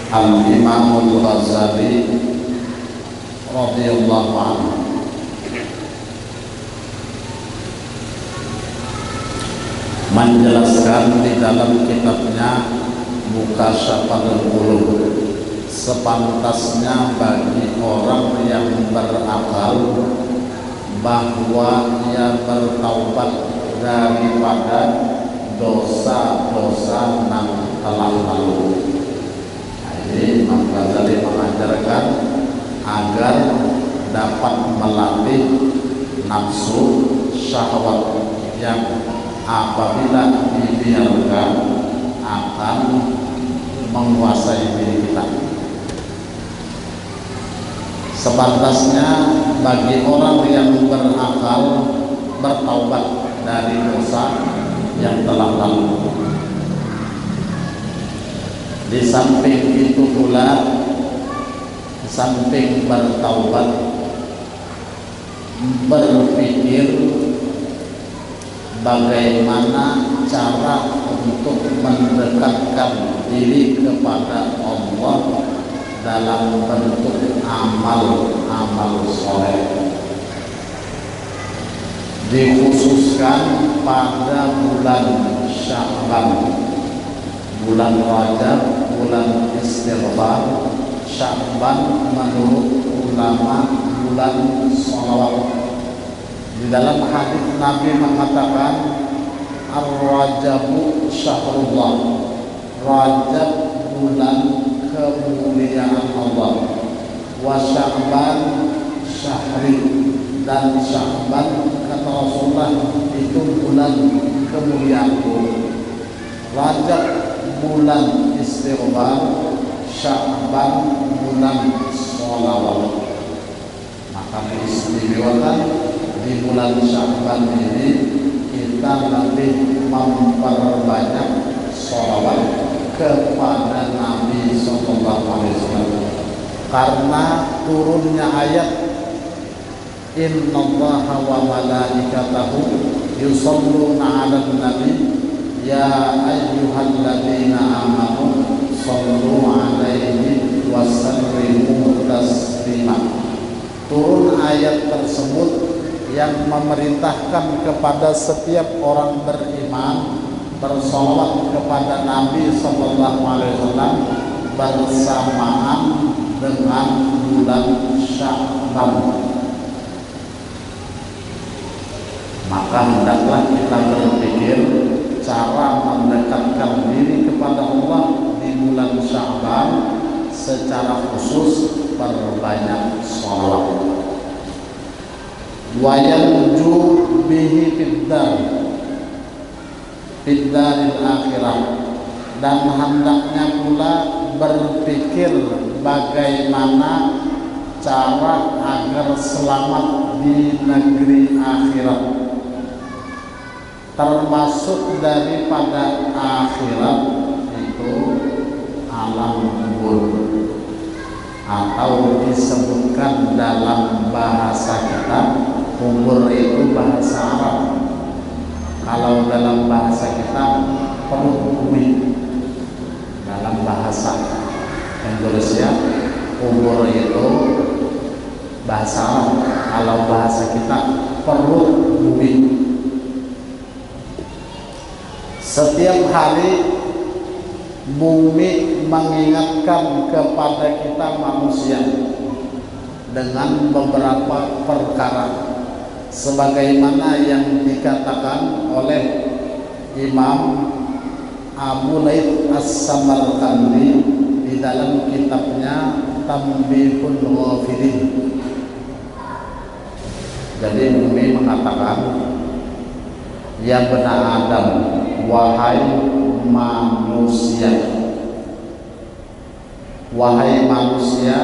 Al-Imamul Ghazali radhiyallahu anhu menjelaskan di dalam kitabnya Mukasyafatul Qulub, sepantasnya bagi orang yang berakal bahwa ia bertaubat daripada dosa-dosa yang telah lalu. Jadi Imam Ghazali mengajarkan agar dapat melatih nafsu syahwat yang apabila dibiarkan akan menguasai diri kita. Sepantasnya bagi orang yang berakal bertaubat dari dosa yang telah lalu. Di samping itu pula, di samping bertaubat, berpikir bagaimana cara untuk mendekatkan diri kepada Allah dalam bentuk amal soleh, dikhususkan pada bulan Sya'ban, bulan Rajab, bulan istighfar. Sya'ban menurut ulama bulan sholawat. Di dalam hadis Nabi mengatakan Ar-Rajabu syahrullah, Rajab bulan kemuliaan Allah, wa Sya'ban syahri, dan Sya'ban kata Rasulullah itu bulan kemuliaanku. Rajab bulan istighfar, Sya'ban bulan sholawat. Maka diistimewakan di bulan Sya'ban ini kita lebih memperbanyak sholawat kepada Nabi SAW, karena turunnya ayat Innallaha wa malaikatahu yusholluna 'alan nabi ya ayyuhalladzina amanu shollu 'alaihi wa sallimu taslima. Turun ayat tersebut yang memerintahkan kepada setiap orang beriman bersolawat kepada Nabi SAW bersamaan dengan bulan Sya'ban. Maka hendaklah kita berpikir cara mendekatkan diri kepada Allah di bulan Sya'ban, secara khusus perbanyak sholawat. Wa yanju bihi fiddaril akhirah, dan hendaknya pula berpikir bagaimana cara agar selamat di negeri akhirat, termasuk daripada akhirat itu alam kubur, atau disebutkan dalam bahasa kita kubur itu bahasa Arab. Kalau dalam bahasa kita perut bumi. Dalam bahasa Indonesia kubur itu bahasa Arab. Kalau bahasa kita perut bumi. Setiap hari bumi mengingatkan kepada kita manusia dengan beberapa perkara, sebagaimana yang dikatakan oleh Imam Abu Laith As-Samarqandi di dalam kitabnya Tanbihul Ghafilin. Jadi bumi mengatakan, ya benar Adam, wahai manusia, wahai manusia,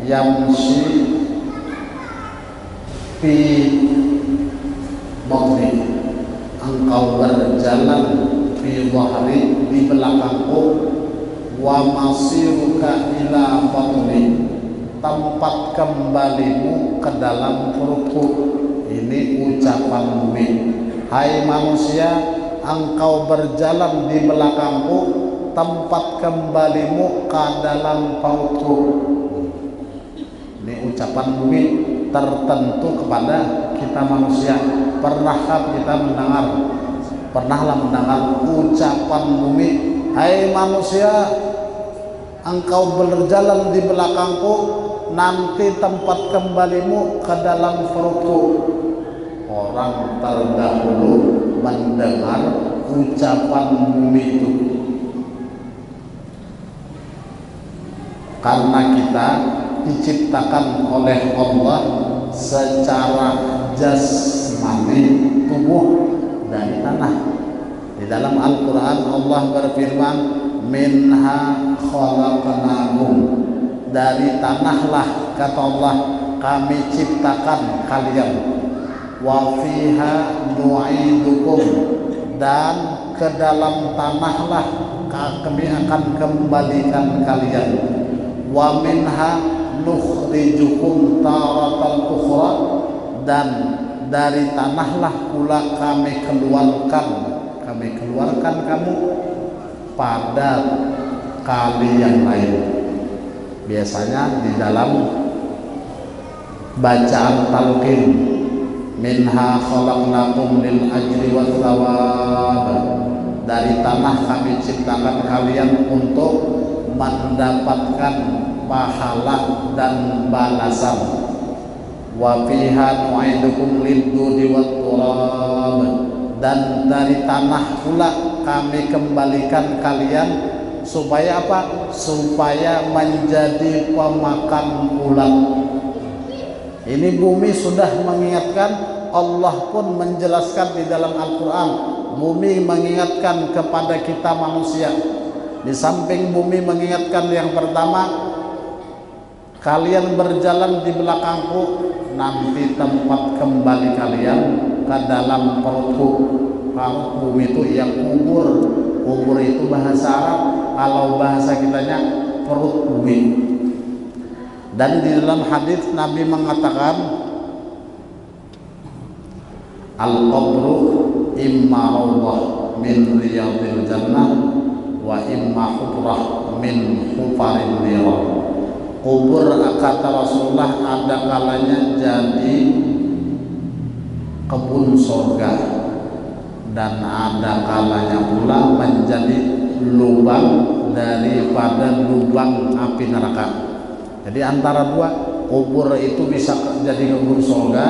yamshi fi batni, engkau berjalan fi dhahri, di belakangku, wa masiruka ila batni, tempat kembalimu ke dalam perutku. Ini ucapan bumi. Hai manusia, engkau berjalan di belakangku tempat kembalimu ke dalam perutku. Ini ucapan bumi tertentu kepada kita manusia. Pernahkah kita mendengar? Pernahlah mendengar ucapan bumi, hai manusia, engkau berjalan di belakangku, nanti tempat kembalimu ke dalam perutku. Orang terdahulu mendengar ucapan bumi itu. Karena kita diciptakan oleh Allah secara jasmani, tubuh dari tanah. Di dalam Al-Quran Allah berfirman, minha khalaqnakum, dari tanahlah kata Allah kami ciptakan kalian, wa fiha nu'idukum, dan ke dalam tanahlah kami akan kembalikan kalian, wa minha nukhrijukum taratan ukhra, dan dari tanahlah pula kami keluarkan kamu pada kali yang lain. Biasanya di dalam bacaan talqin, minha khalaqnakum lil ajri wat thawab, dari tanah kami ciptakan kalian untuk mendapatkan pahala dan balasan. Wa fiha nu'idukum lid-dudi wat turab, dan dari tanah pula kami kembalikan kalian supaya apa? Supaya menjadi pemakan ulat. Ini bumi sudah mengingatkan, Allah pun menjelaskan di dalam Al-Quran. Bumi mengingatkan kepada kita manusia. Di samping bumi mengingatkan yang pertama, kalian berjalan di belakangku, nanti tempat kembali kalian ke dalam perutku. Perut bumi itu yang kubur. Kubur itu bahasa Arab, kalau bahasa kitanya perut bumi. Dan di dalam hadis Nabi mengatakan, al-qabru imma rawdah min riyadil jannah wa imma hufrah min hufarin nirah. Kubur kata Rasulullah ada kalanya jadi kebun surga, dan ada kalanya pula menjadi lubang daripada lubang api neraka. Jadi antara dua, kubur itu bisa jadi kebun surga,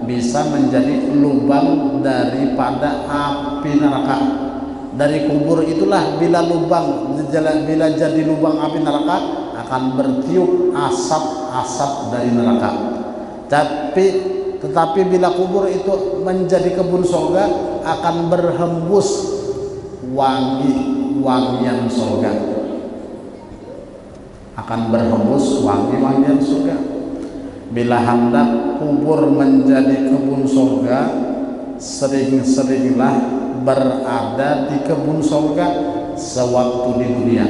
bisa menjadi lubang daripada api neraka. Dari kubur itulah bila jadi lubang api neraka akan bertiup asap-asap dari neraka. Tetapi bila kubur itu menjadi kebun surga akan berhembus wangi-wangian surga. Akan berhembus wangi-wangian surga. Bila hendak kubur menjadi kebun surga, sering-seringlah berada di kebun surga sewaktu di dunia.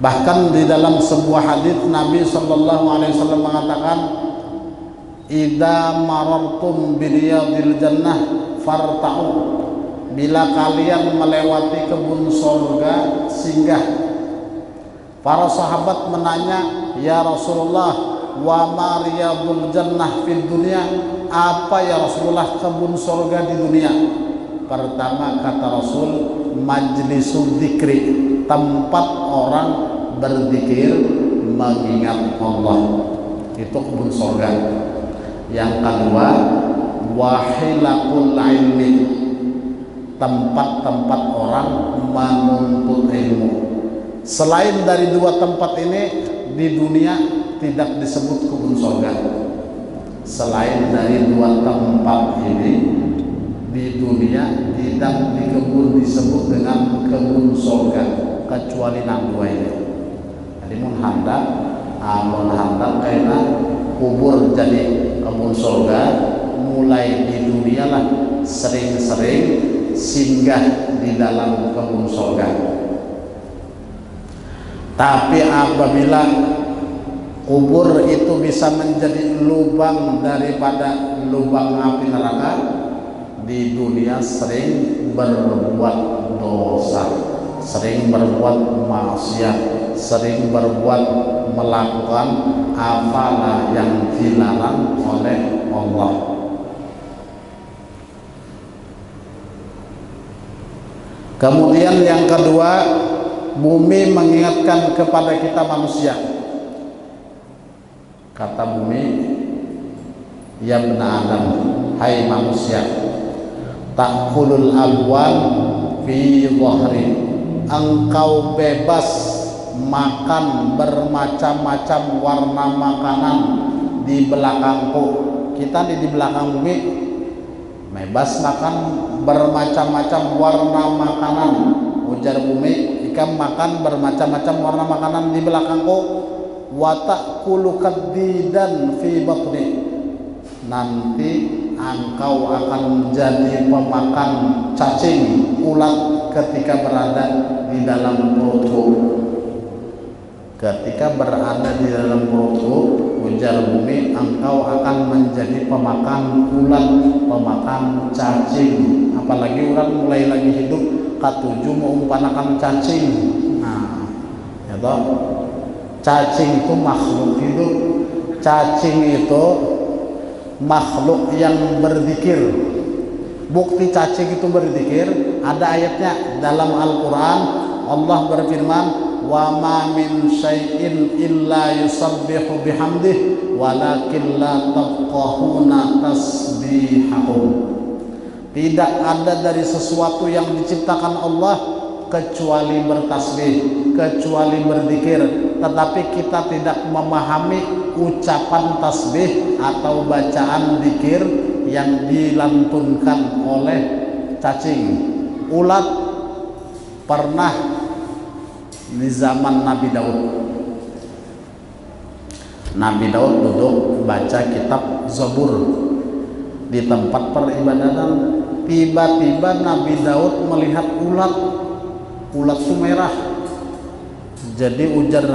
Bahkan di dalam sebuah hadis Nabi sallallahu alaihi wasallam mengatakan, idza marartum biriyadil jannah farta'u, bila kalian melewati kebun surga singgah. Para sahabat menanya, ya Rasulullah, wa ma riyadul jannah fid dunya, apa ya Rasulullah kebun surga di dunia? Pertama kata Rasul, majlisul dzikri, tempat orang berzikir mengingat Allah, itu kebun surga. Yang kedua, wahilakul ilmi, tempat-tempat orang menuntut ilmu. Selain dari dua tempat ini di dunia tidak disebut kebun surga. Selain dari dua tempat ini di dunia tidak disebut dengan kebun surga, kecuali nang dua ini. Jadi menghandap karena kubur jadi kebun surga, mulai di dunia lah sering-sering singgah di dalam kebun surga. Tapi apabila kubur itu bisa menjadi lubang daripada lubang api neraka, di dunia sering berbuat dosa, sering berbuat maksiat, sering berbuat melakukan apalah yang dilarang oleh Allah. Kemudian yang kedua, bumi mengingatkan kepada kita manusia. Kata bumi, ya bna Adam, hai manusia, ta'kulul alwan fi dhahri, engkau bebas makan bermacam-macam warna makanan di belakangku. Kita di belakang bumi bebas makan bermacam-macam warna makanan. Ujar bumi, ikan makan bermacam-macam warna makanan di belakangku. Wa ta'kulu kaddidan fi batni, nanti engkau akan menjadi pemakan cacing ulat ketika berada di dalam perutku. Ketika berada di dalam perutku, ujar bumi, engkau akan menjadi pemakan ulat, pemakan cacing. Apalagi ulat mulai lagi hidup, katujuh mau umpanakan cacing. Nah, ya toh, cacing itu makhluk hidup. Cacing itu makhluk yang berzikir. Bukti cacing itu berzikir, ada ayatnya dalam Al-Quran. Allah berfirman, wa ma min syai'in illa yusabbihu bihamdih walakin la tafqahuna tasbihahum. Tidak ada dari sesuatu yang diciptakan Allah kecuali bertasbih, kecuali berzikir, tetapi kita tidak memahami ucapan tasbih atau bacaan zikir yang dilantunkan oleh cacing. Ulat pernah di zaman Nabi Daud. Nabi Daud duduk baca kitab Zabur di tempat peribadatan. Tiba-tiba Nabi Daud melihat ulat. Ulat itu merah. Jadi ujar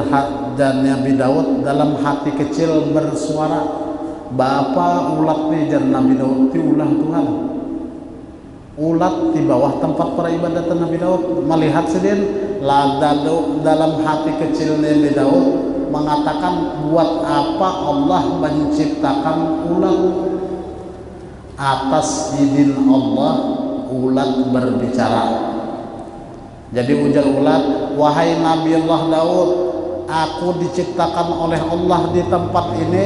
dan Nabi Daud dalam hati kecil bersuara, "Bapak ulat nih," jar Nabi Daud, "ti ulah Tuhan." Ulat di bawah tempat peribadatan Nabi Daud melihat sedih. Dalam hati kecil Nabi Daud mengatakan, buat apa Allah menciptakan ulat? Atas izin Allah ulat berbicara. Jadi ujar ulat, "Wahai Nabi Allah Daud, aku diciptakan oleh Allah di tempat ini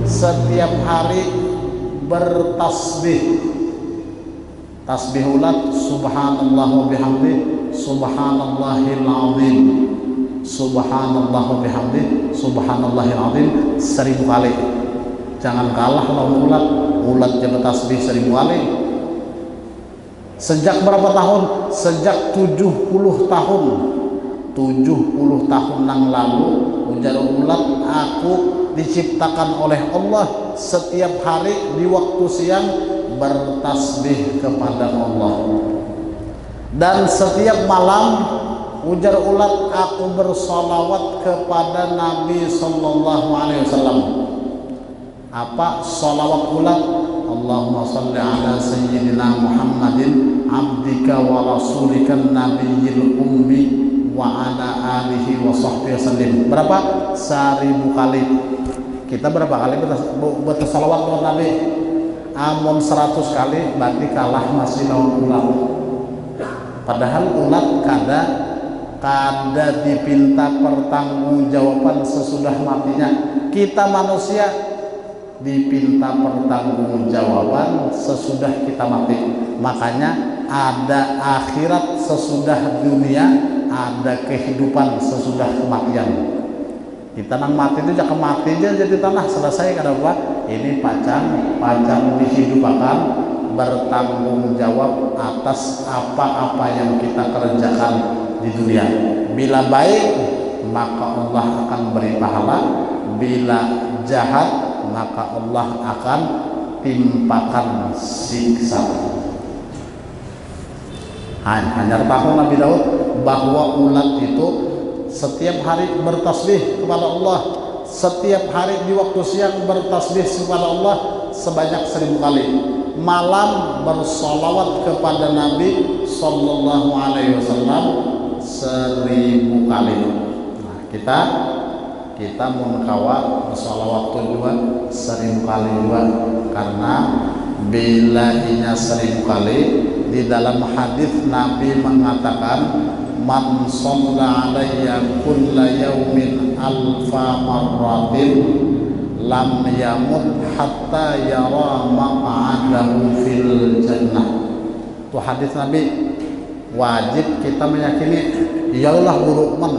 setiap hari bertasbih." Tasbih ulat, subhanallah wa bihamdih, subhanallahil azim, subhanallah wa bihamdih, subhanallahil azim 1000 kali. Jangan kalah lawan ulat. Ulat jadi tasbih 1000 kali. Sejak berapa tahun? Sejak 70 tahun. 70 tahun yang lalu, ujar ulat, aku diciptakan oleh Allah setiap hari di waktu siang bertasbih kepada Allah, dan setiap malam, ujar ulat, aku bersolawat kepada Nabi Sallallahu Alaihi Wasallam. Apa solawat ulat? Allahumma salli ala sayyidina Muhammadin abdika wa rasulika nabiyil ummi wa ala alihi wa sahbihi wasallim. Berapa? 1000 kali. Kita berapa kali bersolawat kepada Nabi? Amun 100 kali berarti kalah masih lawan ulat. Padahal ulat kada dipinta pertanggungjawaban sesudah matinya. Kita manusia dipinta pertanggungjawaban sesudah kita mati. Makanya ada akhirat sesudah dunia, ada kehidupan sesudah kematian. Kita nang mati itu jangan mati aja jadi tanah selesai. Kenapa? Ini pacang dihidupakan, bertanggung jawab atas apa-apa yang kita kerjakan di dunia. Bila baik maka Allah akan beri pahala, bila jahat maka Allah akan timpakan siksa. Hanya tahu Nabi Daud bahwa ulat itu setiap hari bertasbih kepada Allah, setiap hari di waktu siang bertasbih kepada Allah sebanyak 1000 kali. malam bersolawat kepada Nabi Sallallahu Alaihi Wasallam 1000 kali. Nah, kita mengkawa bersolawat juga 1000 kali juga, karena bila inya 1000 kali, di dalam hadis Nabi mengatakan man shalla alayya kulla yaumin alfa marratin lam yamut hatta yara maq'adahu fil jannah. Itu hadis Nabi. Wajib kita meyakini iyalah buruk men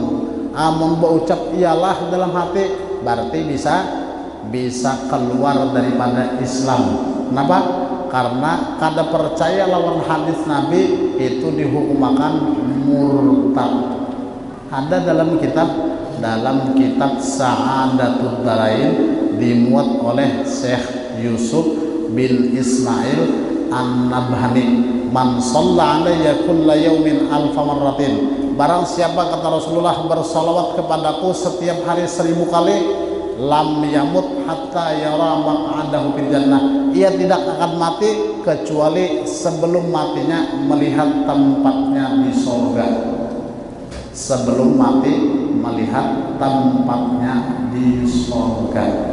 amun berucap iyalah dalam hati berarti bisa keluar daripada Islam. Kenapa? Karena kada percaya lawan hadis Nabi itu dihukumakan murtad. Ada dalam kitab Sa'adatul Darain dimuat oleh Syekh Yusuf bin Ismail An-Nabhani, man shalla alayya kulla yaumin alfa marratin, barang siapa kata Rasulullah bersalawat kepadaku setiap hari 1000 kali, lam yamut hatta yara maq'adahu fil jannah, ia tidak akan mati kecuali sebelum matinya melihat tempatnya di surga. Sebelum mati melihat tempatnya di surga.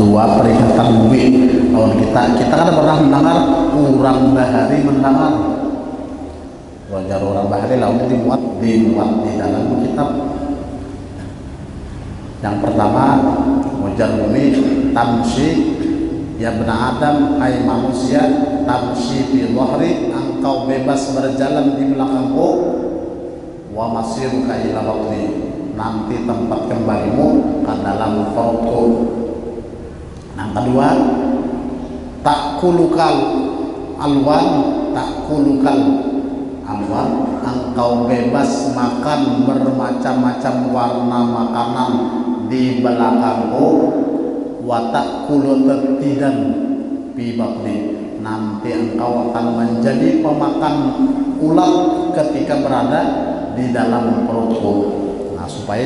Dua peringatan bumi. Lawan kita kan pernah mendengar orang bahari mendengar. Wajar orang bahari lawan dimuat di dalam kitab. Yang pertama, wajar bumi tamshi ya bena Adam, hai manusia, tamshi fi dhahri, engkau bebas berjalan di belakangku, wa masiruka ila batni, nanti tempat kembalimu ke dalam perutku. Yang kedua, takulukal alwan, engkau bebas makan bermacam-macam warna makanan di belakangmu, wa takulu tertidan fi batni, nanti engkau akan menjadi pemakan ulat ketika berada di dalam perutku. Nah, supaya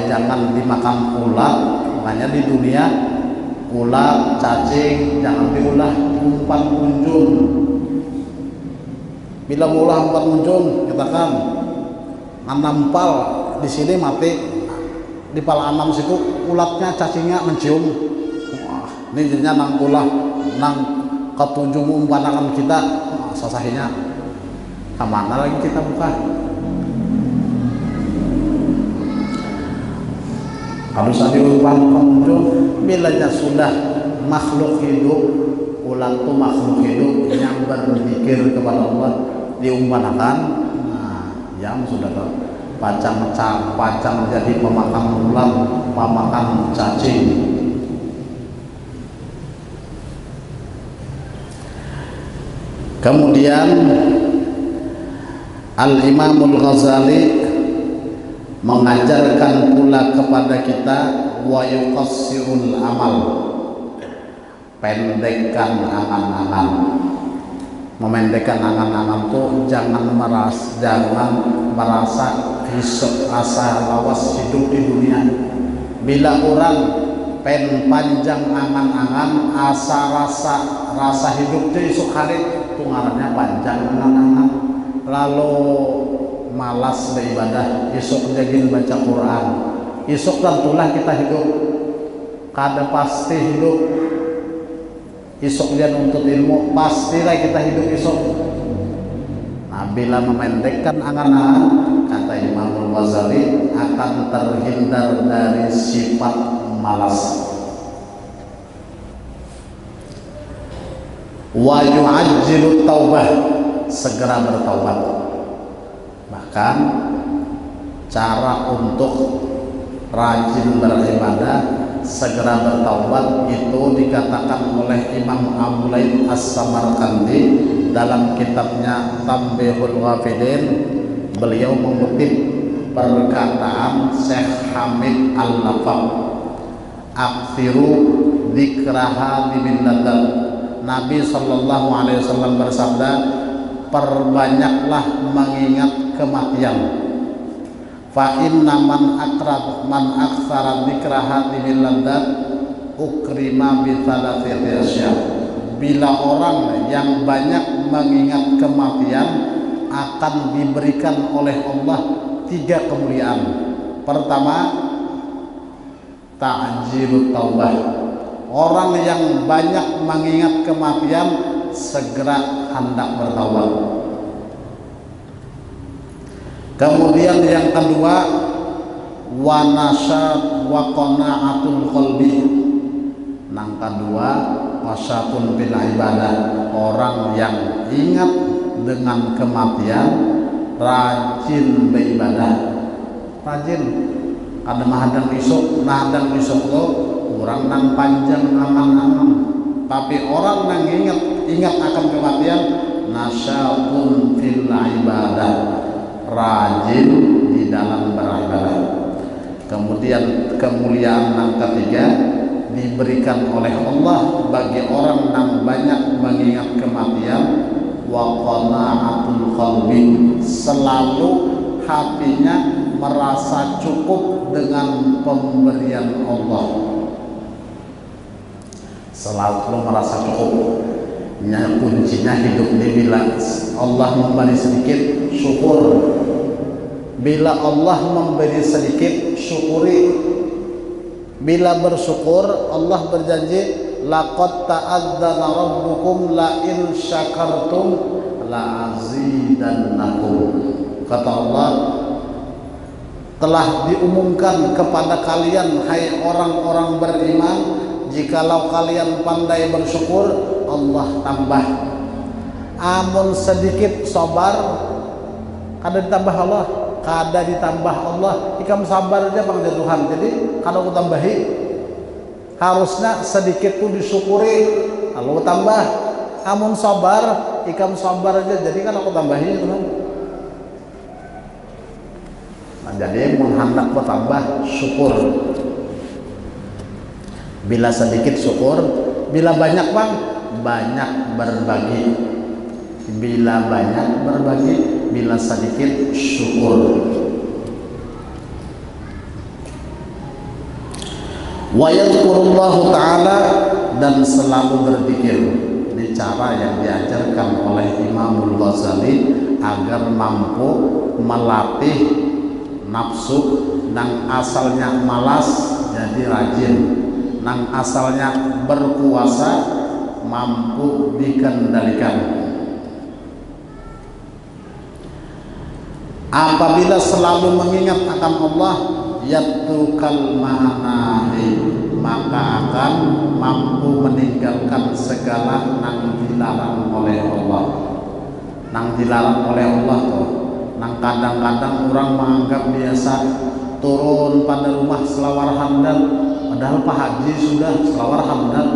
jangan dimakan ulat, makanya di dunia ulat, cacing jangan diulah umpan kunjung. Bila ulah umpan kunjung, kita kan nampal di sini mati, di pala anam situ ulatnya cacingnya mencium. Wah, ini jadinya nang ulah nang ketunjung umpanakan kita, sasahinya kemana lagi kita buka? Kalau saja umpan pengunjung, bilanya sudah makhluk hidup, ulat itu makhluk hidup yang berpikir kepada Allah diumpanakan, nah, yang sudah pacang jadi pemakan ulat, pemakan cacing. Kemudian Al-Imamul Ghazali mengajarkan pula kepada kita wa yuqassirul amal, pendekkan angan-angan. Memendekkan angan-angan itu jangan merasa hisab asa lawas hidup di dunia. Bila orang panjang angan-angan, asa rasa hidup itu esok hari itu ngarannya panjang angan-angan, lalu malas beribadah, esok jadi baca Quran, esok tentulah kita hidup, kada pasti hidup, esok dia nuntut ilmu, pastilah kita hidup esok. Nah, bila memendekkan angan-angan, kata Imam Ghazali, akan terhindar dari sifat malas. Wa yu'ajjilu taubah, segera bertaubat. Bahkan cara untuk rajin beribadah, segera bertaubat itu dikatakan oleh Imam Abu Laith As-Samarqandi dalam kitabnya Tambihul Ghafilin, beliau mengutip perkataan Syekh Hamid Al-Lafaq, aksiru dzikraha min ladat. Nabi sallallahu alaihi wasallam bersabda, perbanyaklah mengingat kematian. Fa inna man aktsara dzikraha min ladat ukrima bi thalathati asya. Bila orang yang banyak mengingat kematian akan diberikan oleh Allah 3 kemuliaan. Pertama, ta'jilut taubah. Orang yang banyak mengingat kematian segera hendak bertaubat. Kemudian yang kedua, wa nasyat wa qana'atul qalbi. Yang kedua, wasyatun bil ibadah. Orang yang ingat dengan kematian rajin beribadah. Rajin ada mahadang isuk, nahadang isuk lo orang nang panjang aman-aman. Tapi orang yang ingat akan kematian, nasyatun fil ibadah, rajin di dalam beribadah. Kemudian kemuliaan yang ketiga diberikan oleh Allah bagi orang yang banyak mengingat kematian, wa qana'atul qalbi, selalu hatinya merasa cukup dengan pemberian Allah. Selalu merasa cukup. Kuncinya hidup ini bila Allah memberi sedikit, syukur. Bila Allah memberi sedikit, syukuri. Bila bersyukur, Allah berjanji, laqad ta'adzana rabbukum la in syakartum la azidannakum. Kata Allah, telah diumumkan kepada kalian hai orang-orang beriman, jikalau kalian pandai bersyukur, Allah tambah. Amun sedikit sabar, kada ditambah Allah, kada ditambah Allah. Ikam sabar aja bang Tuhan. Jadi kalau aku tambahi, harusnya sedikit tuh disyukuri, kalau tambah. Amun sabar, ikam sabar aja. Jadi kan aku tambahi Tuhan. Nah, jadi menghendak bertambah syukur. Bila sedikit syukur, bila banyak bang, banyak berbagi. Bila banyak berbagi, bila sedikit syukur. Wa yadhkurullahu ta'ala, dan selalu berzikir. Ini cara yang diajarkan oleh Imamul Ghazali agar mampu melatih nafsu yang asalnya malas jadi rajin, yang asalnya berkuasa mampu dikendalikan. Apabila selalu mengingat akan Allah, yatukal ma'anahi, maka akan mampu meninggalkan segala yang dilarang oleh Allah. Yang dilarang oleh Allah tuh, yang kadang-kadang orang menganggap biasa, turun pada rumah selawar hamdan, padahal Pak Haji sudah selawar hamdan.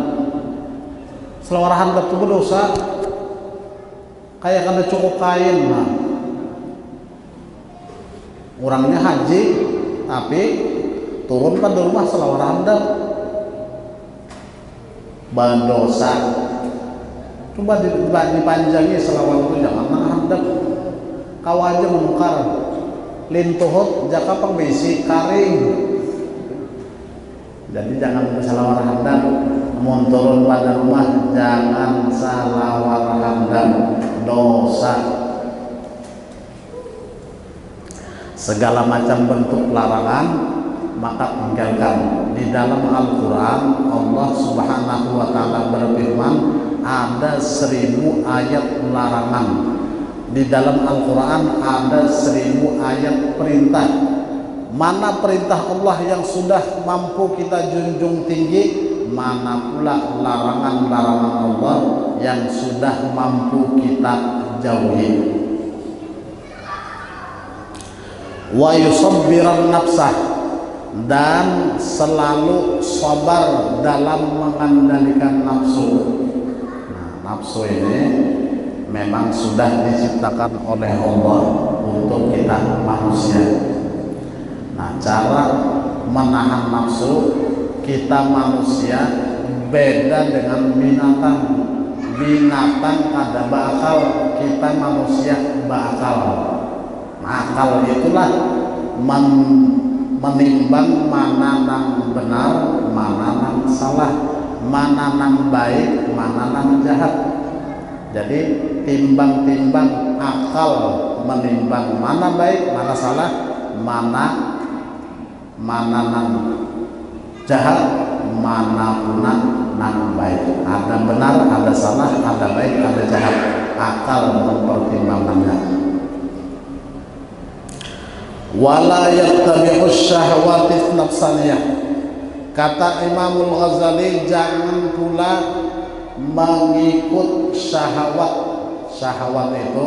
Selawar hamdan itu berdosa, kayak kada cukup kain lah. Orangnya haji tapi turun pada rumah selawar hamdan, berdosa. Coba dipanjangi selawar itu, jangan hamdan. Kau aja menukar lintuhut jaka pengbisi karing. Jadi jangan selawar hamdan. Mau turun pada rumah jangan selawar hamdan, dosa. Segala macam bentuk larangan maka tinggalkan. Di dalam Al-Quran Allah Subhanahu wa ta'ala berfirman, ada 1000 ayat larangan. Di dalam Al-Quran ada 1000 ayat perintah. Mana perintah Allah yang sudah mampu kita junjung tinggi, mana pula larangan-larangan Allah yang sudah mampu kita jauhi. Wa yusabbiran nafsah, dan selalu sabar dalam mengendalikan nafsu. Nah, nafsu ini memang sudah diciptakan oleh Allah untuk kita manusia. Nah, cara menahan nafsu kita manusia beda dengan binatang. Binatang ada bakal, kita manusia bakal. Nah, akal itulah menimbang mana nang benar, mana nang salah, mana nang baik, mana nang jahat. Jadi timbang-timbang akal menimbang mana baik, mana salah, mana nang jahat, mana puna nang baik. Ada benar, ada salah, ada baik, ada jahat. Akal mempertimbangkannya. Wala yattabi'us syahwati nafsaniyah. Kata Imamul Ghazali, jangan pula mengikut syahwat. Syahwat itu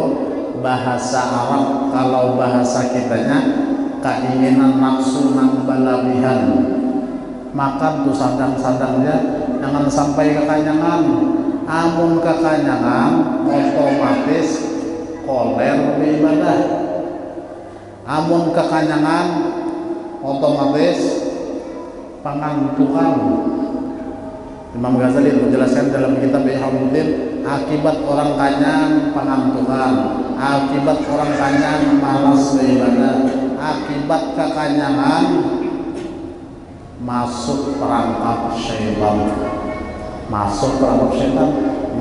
bahasa Arab, kalau bahasa kitanya keinginan nafsu nang balabihan. Makan tuh sadang-sadangnya, jangan sampai kekanyangan. Amun kekanyangan otomatis koler beribadah. Amun kekanyangan otomatis pangantukan. Imam Ghazali menjelaskan dalam kitab Ihyauluddin, akibat orang kanyang pangantukan, akibat orang kanyang malas beribadah, akibat kekanyangan masuk perangkap syaitan. Masuk perangkap syaitan,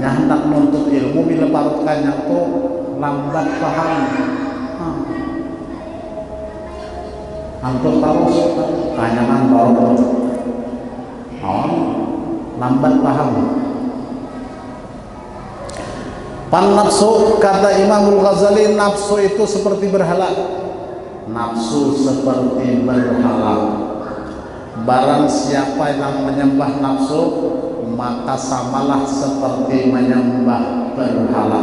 nyandak nuntut ilmu bila parut kanyang tuh lambat paham. Antuk terus kanyangan baru lambat paham. Pan nafsu, kata Imamul Ghazali, nafsu itu seperti berhala. Nafsu seperti berhala. Barang siapa yang menyembah nafsu, maka samalah seperti menyembah berhala.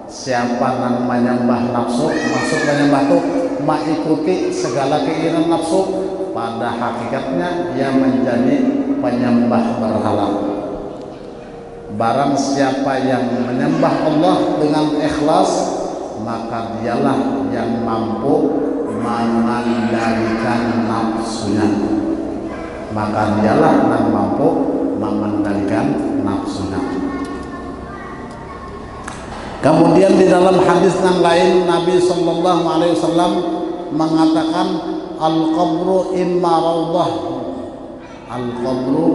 Siapa yang menyembah nafsu, maksud menyembah itu mengikuti segala keinginan nafsu, pada hakikatnya ia menjadi penyembah berhala. Barang siapa yang menyembah Allah dengan ikhlas, maka dialah yang mampu mengendalikan nafsunya. Maka dialah yang mampu mengendalikan nafsunya. Kemudian di dalam hadis yang lain Nabi Sallallahu Alaihi Wasallam mengatakan, al-qabru imma rawdah, al-qabru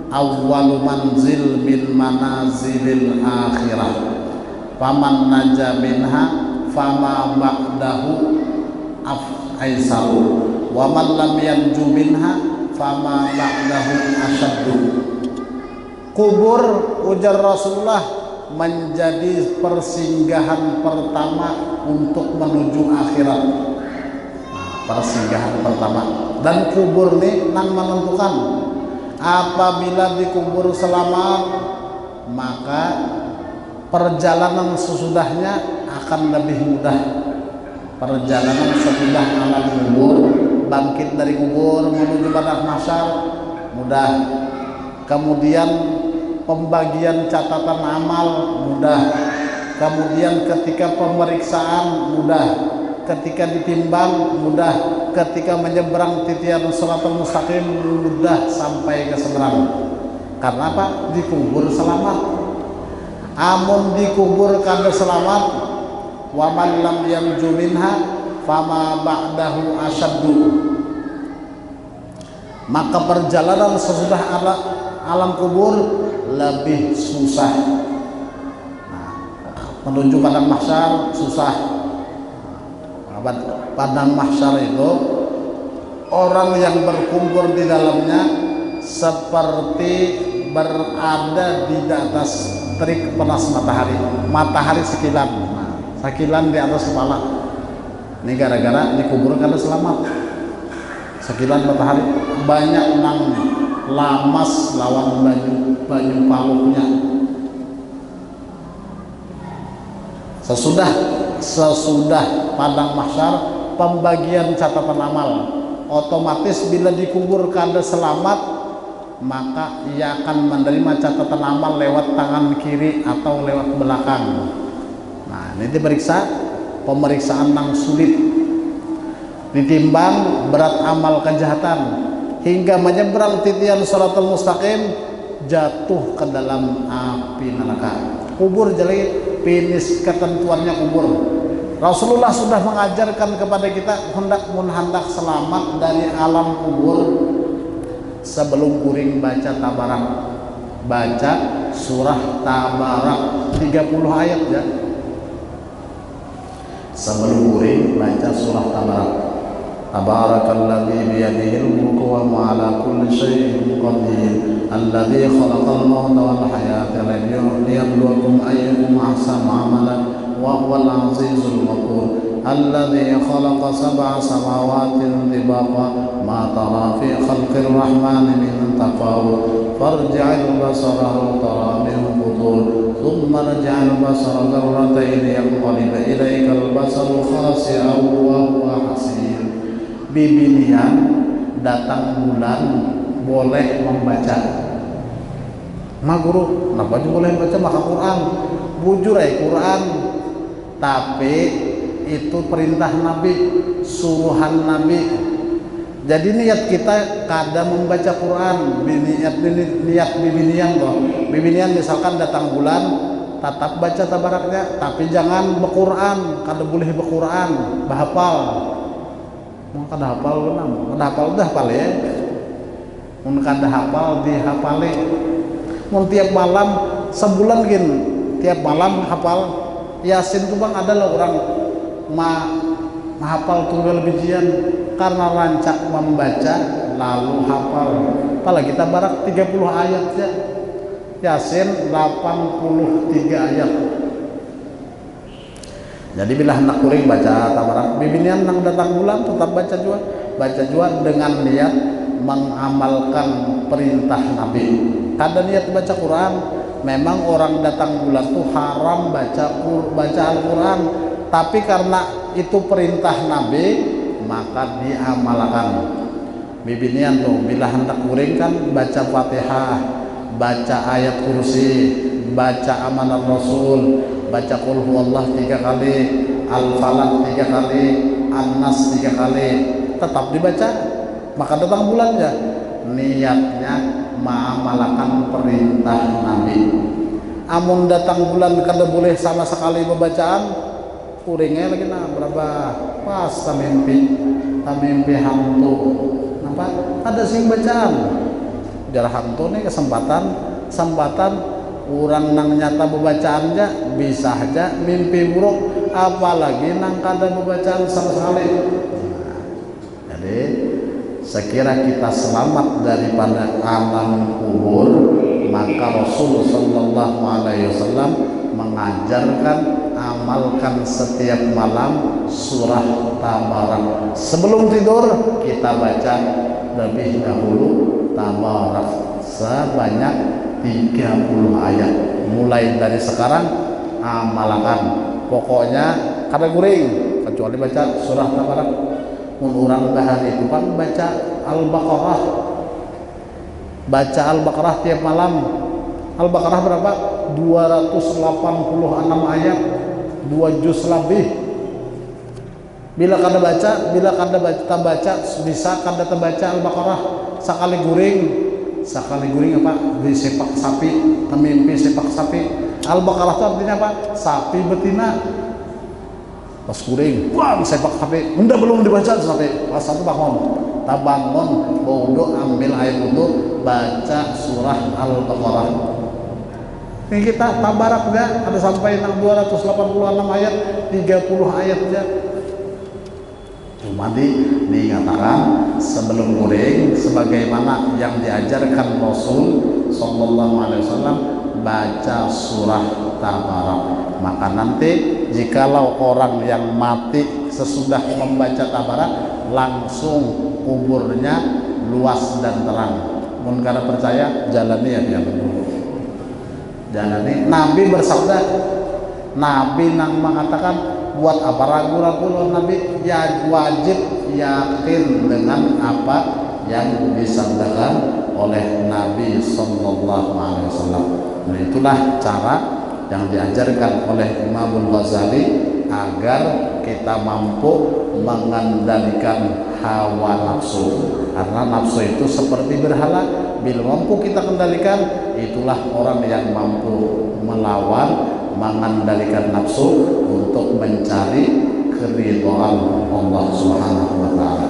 awwalu manzil min manazilil akhirah, faman naja minha fama ba'dahu aisaru, wa man lam yanju minha fama ba'dahu asyaddu. Kubur, ujar Rasulullah, menjadi persinggahan pertama untuk menuju akhirat. Persinggahan pertama. Dan kubur ini nang menentukan. Apabila dikubur selamat, maka perjalanan sesudahnya akan lebih mudah. Perjalanan sesudah alam kubur, bangkit dari kubur menuju padang mahsyar mudah. Kemudian pembagian catatan amal mudah. Kemudian ketika pemeriksaan mudah, ketika ditimbang mudah, ketika menyeberang titian shiratal mustaqim mudah sampai ke seberang. Karena apa? Dikubur selamat. Amun dikubur kada selamat, wa man lam yanju minha fama ba'dahu asyaddu. Maka perjalanan sesudah alam kubur lebih susah. Menuju padang mahsyar susah. Padang mahsyar itu orang yang berkumpul di dalamnya seperti berada di atas terik panas matahari. Matahari sekilan, sekilan di atas kepala. Ini gara-gara dikubur karena selamat. Sekilan matahari, banyak nang lamas lawan banyu paluhnya. Sesudah padang mahsyar pembagian catatan amal, otomatis bila dikubur kada selamat, maka ia akan menerima catatan amal lewat tangan kiri atau lewat belakang. Nah, ini diperiksa pemeriksaan nang sulit, ditimbang berat amal kejahatan hingga menyeberang titian shiratal mustaqim, jatuh ke dalam api neraka. Kubur jadi finish ketentuannya kubur. Rasulullah sudah mengajarkan kepada kita hendak selamat dari alam kubur sebelum kuring baca tabarak, baca surah tabarak 30 ayat ya. Sebelum kuring baca surah tabarak. Tabarakalladzi biyadihil mulku wa huwa ala kulli syai'in qadir. Alladzi khalaqal mauta wal hayata liyabluwakum ayyukum ahsanu amalan wa huwal azizul ghafur. Alladzi khalaqa sab'a samawatin tibaqa ma tara fi khalqir rahmani min tafawut farji'il basara hal tara min futur thumma rji'il basara karratayn yanqalib ilaikal basaru khasi'an wa huwa hasir. Bibinian datang bulan boleh membaca. Ma guru, kenapa aja boleh baca maka Quran? Bujur Quran, tapi itu perintah Nabi, suruhan Nabi. Jadi niat kita kada membaca Quran, niat bibinian loh. Bibinian misalkan datang bulan, tetap baca tabaraknya, tapi jangan berquran, kada boleh berquran, bahapal. Mau kada hafal benang, kada hafal udah hafal ya. Mau kada hafal dihafale. Mau tiap malam sebulan gin, tiap malam hafal Yasin tuh bang ada lah orang hafal tunggal bijian karena rancak membaca lalu hafal. Apalagi kita barak 30 ayat ya. Yasin 83 ayat. Jadi bila hendak kuring baca tabarak, bibinian nang datang bulan tetap baca juga dengan niat mengamalkan perintah Nabi. Kada niat baca Quran, memang orang datang bulan tuh haram baca Al-Quran, tapi karena itu perintah Nabi maka diamalkan. Bibinian tuh bila hendak kuring kan baca Fatihah, baca ayat kursi, baca amanat Rasul, baca qul huwallah 3 kali, al-falaq 3 kali, an-nas 3 kali, tetap dibaca. Maka datang bulannya niatnya mengamalkan perintah Nabi. Amun datang bulan kada boleh sama sekali pembacaan, kuringnya lagi berapa pas tamimpi hantu. Nampak ada sing bacaan. Jarah hantu nih kesempatan orang nang nyata pembacaan aja bisa aja mimpi buruk, apalagi nang kada pembacaan sama sekali. Jadi sekira kita selamat daripada alam kubur, maka Rasul sallallahu alaihi wasallam mengajarkan amalkan setiap malam surah Tabarak. Sebelum tidur kita baca lebih dahulu Tabarak sebanyak 30 ayat. Mulai dari sekarang amalkan. Pokoknya kada guring kecuali baca surah Tabarak. Orang bahari itu kan baca Al-Baqarah. Baca Al-Baqarah tiap malam. Al-Baqarah berapa? 286 ayat, 2 juz lebih. Bila kada baca bisa kada terbaca Al-Baqarah sekali guring apa? Disepak sapi, temimpi sepak sapi. Al-Baqarah itu artinya apa? Sapi betina. Pas kuring, wah sepak sapi, benda belum dibaca sampai pas satu bangun, bodoh ambil air wudu, baca surah Al-Baqarah. Ini kita tabarak ya, ada sampai 286 ayat, 30 ayat ya. Cuma dinyatakan sebelum kuring, sebagaimana yang diajarkan Rasul sallallahu alaihi wasallam, baca surah Tabarak. Maka nanti jikalau orang yang mati sesudah membaca Tabarak, langsung kuburnya luas dan terang. Mun kada percaya jalani ya yang dulu. Jalani. Nabi bersabda, Nabi nang mengatakan buat apa ragu-ragu loh Nabi, ya wajib yakin dengan apa yang disabdakan oleh Nabi sallallahu alaihi wasallam. Nah, itulah cara yang diajarkan oleh Imam Ghazali agar kita mampu mengendalikan hawa nafsu, karena nafsu itu seperti berhala. Bila mampu kita kendalikan, itulah orang yang mampu melawan, mengendalikan nafsu untuk mencari keridhaan Allah Subhanahu wa taala.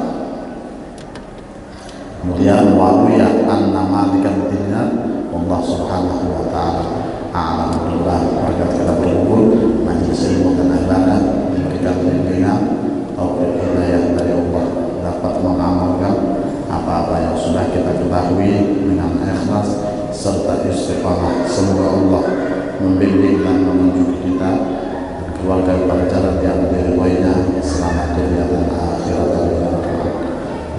Kemudian waruya anna malikan dinna Allah Subhanahu wa taala alhamdulillah. Berkat kita berkumpul majelis ilmu dan ibadah diberikan bimbingan taufik hidayah dari Allah, dapat mengamalkan apa-apa yang sudah kita ketahui dengan ikhlas serta istiqamah. Semoga Allah membimbing dan menunjuk kita dan keluarga pada jalan yang diridhoinya selamat dunia dan akhirat.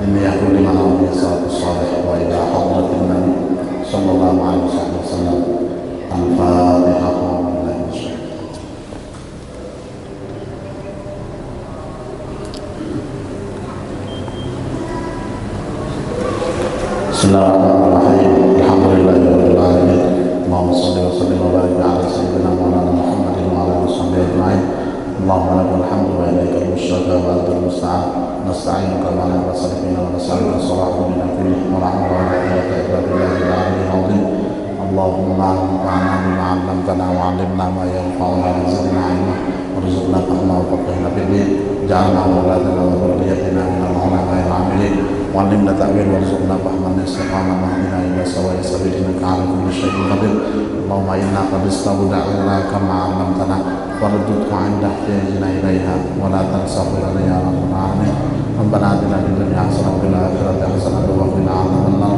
Ini aku di mana dia salatu salih wa ila hadratin Nabi sallallahu alaihi wasallam. Al-Fatihah. Bismillahirrahmanirrahim. Alhamdulillahirabbil alamin. Allahumma shalli wa sallim wa barik ala sayyidina Maulana Muhammadin wa ala alihi ajma'in. Allahumma lakal hamdu wa ilaikal musyaka wa antal musta'an. Nasta'inuka wa ala rasulina wa nas'aluka salahun min kulli wa la hawla wa la quwwata illa billahil aliyyil azim. Allahumma anfa'na bima 'allamtana wa 'allimna ma yanfa'una wa zidna 'ilma warzuqna fahma wa faqihna fid-din. Ja'alna awladana wa dhurriyyatina minal ulama'i al-'amilin. وعلمنا تأويل وارزقنا فهما استقاما واهدنا إلى سواء السبيل إنك على كل شيء قدير. اللهم إنا قد استودعناك ما علمتنا ورددك عند احتياجنا إليها ولا تنسه لنا يا رب العالمين. ربنا آتنا في الدنيا حسنة وفي الآخرة حسنة وقنا عذاب النار.